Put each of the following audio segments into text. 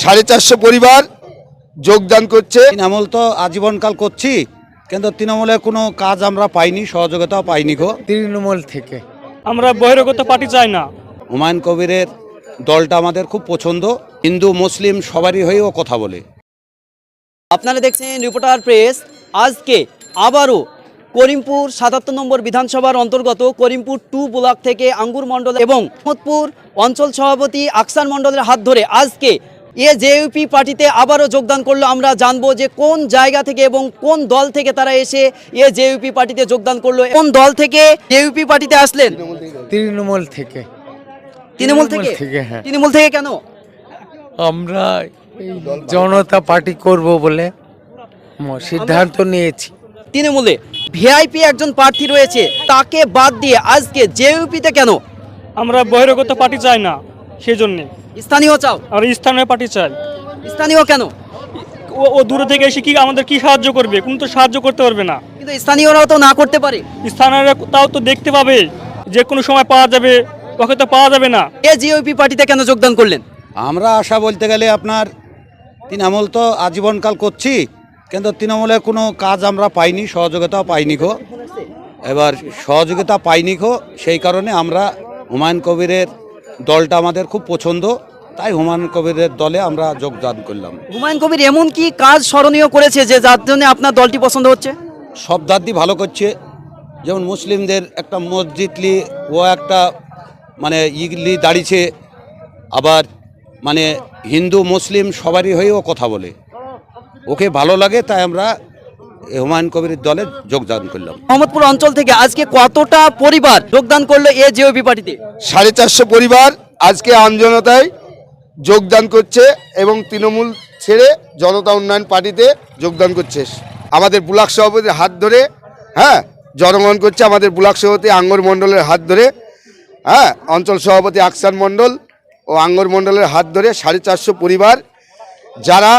450 পরিবার যোগদান করছে। তৃণমূল তো আজীবনকাল করছি, কিন্তু তৃণমূলের কোনো কাজ আমরা পাইনি, সহযোগিতাও পাইনি গো। তৃণমূল থেকে আমরা বহিরাগত পার্টি চাই না। হুমায়ুন কবিরের দলটা আমাদের খুব পছন্দ, হিন্দু মুসলিম সবারই হয়েও কথা বলে। আপনারা দেখছেন রিপোর্টার প্রেস। আজকে আবারও করিমপুর ৭৭ নম্বর বিধানসভার অন্তর্গত করিমপুর 2 ব্লক থেকে আঙ্গুর মণ্ডল এবং মোহাম্মদপুর অঞ্চল সভাপতি আকসার মণ্ডলের হাত ধরে আজকে জেইউপি পার্টিতে আবারও যোগদান করলো। আমরা জানবো যে কোন জায়গা থেকে এবং কোন দল থেকে তারা এসে জেইউপি পার্টিতে যোগদান করলো। কোন দল থেকে জেইউপি পার্টিতে আসলেন? তৃণমূল থেকে। তৃণমূল থেকে? হ্যাঁ। তৃণমূল থেকে কেন? আমরা এই জনতা পার্টি করব বলে সিদ্ধান্ত নিয়েছি। তৃণমূলে ভিআইপি একজন প্রার্থী রয়েছে, তাকে বাদ দিয়ে আজকে জেইউপিতে কেন? আমরা বহিরাগত পার্টি চাই না, সেই জন্যে। স্থানীয় চাও? আর স্থানীয় পার্টি চাই। স্থানীয় কেন? ও দূরে থেকে এসে কি আমাদের কি সাহায্য করবে? কোনো তো সাহায্য করতে পারবে না। কিন্তু স্থানীয়রাও তো না করতে পারে। স্থানীয়রা তাও তো দেখতে পাবে, যে কোনো সময় পাওয়া যাবে, ওকে তো পাওয়া যাবে না। জেইউপি পার্টিতে কেন যোগদান করলেন? আমরা আশা বলতে গেলে আপনার তৃণমূল তো আজীবনকাল করছি, কিন্তু তৃণমূলের কোনো কাজ আমরা পাইনি, সহযোগিতাও পাইনি গো। এবার সহযোগিতা পাইনি গো, সেই কারণে আমরা হুমায়ুন কবিরের দলটা আমাদের খুব পছন্দ, তাই হুমায়ুন কবিরের দলে আমরা যোগদান করলাম। হুমায়ুন কবির এমন কি কাজ স্মরণীয় করেছে যে যার জন্য আপনার দলটি পছন্দ হচ্ছে? সব দাদি ভালো করছে, যেমন মুসলিমদের একটা মসজিদলি ও একটা মানে ইগলি দাঁড়িয়েছে, আবার মানে হিন্দু মুসলিম সবারই হয়েও কথা বলে, ওকে ভালো লাগে, তাই আমরা হুমায়ুন কবিরের দলে যোগদান করলাম। মোহাম্মদপুর অঞ্চল থেকে আজকে কতটা পরিবার যোগদান করলো জেইউপি পার্টিতে? 450 পরিবার আজকে আমজনতায় যোগদান করছে এবং তৃণমূল ছেড়ে জনতা উন্নয়ন পার্টিতে যোগদান করছে। আমাদের ব্লক সভাপতির হাত ধরে, হ্যাঁ, জনগণ করছে আমাদের ব্লক সভাপতি আঙ্গুর মণ্ডলের হাত ধরে, হ্যাঁ, অঞ্চল সভাপতি আকসার মণ্ডল ও আঙ্গুর মণ্ডলের হাত ধরে 450 পরিবার যারা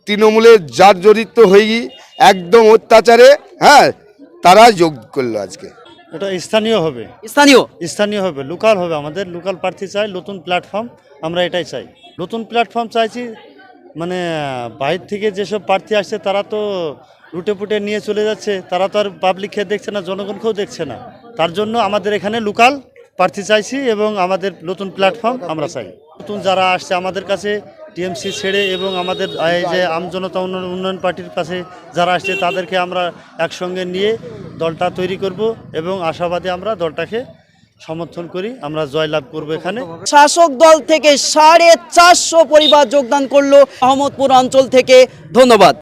তৃণমূলের জড়িত হয়ে একদম অত্যাচারে, হ্যাঁ, তারা যোগ করলো আজকে। এটা স্থানীয় হবে, স্থানীয় হবে, লোকাল হবে। আমাদের লোকাল প্রার্থী চাই, নতুন প্ল্যাটফর্ম, আমরা এটাই চাই। নতুন প্ল্যাটফর্ম চাইছি, মানে বাইরে থেকে যেসব প্রার্থী আসছে তারা তো লুটে পুটে নিয়ে চলে যাচ্ছে, তারা তো আর পাবলিক খেয়ে দেখছে না, জনগণকেও দেখছে না। তার জন্য আমাদের এখানে লোকাল প্রার্থী চাইছি এবং আমাদের নতুন প্ল্যাটফর্ম আমরা চাই। নতুন যারা আসছে আমাদের কাছে টিএমসি ছেড়ে এবং আমাদের এই যে আমজনতা উন্নয়ন পার্টির কাছে যারা আসছে তাদেরকে আমরা একসঙ্গে নিয়ে দলটা তৈরি করব এবং আশাবাদী আমরা দলটাকে সমর্থন করি, আমরা জয়লাভ করব। এখানে শাসক দল থেকে 450 পরিবার যোগদান করলো মোহাম্মদপুর অঞ্চল থেকে। ধন্যবাদ।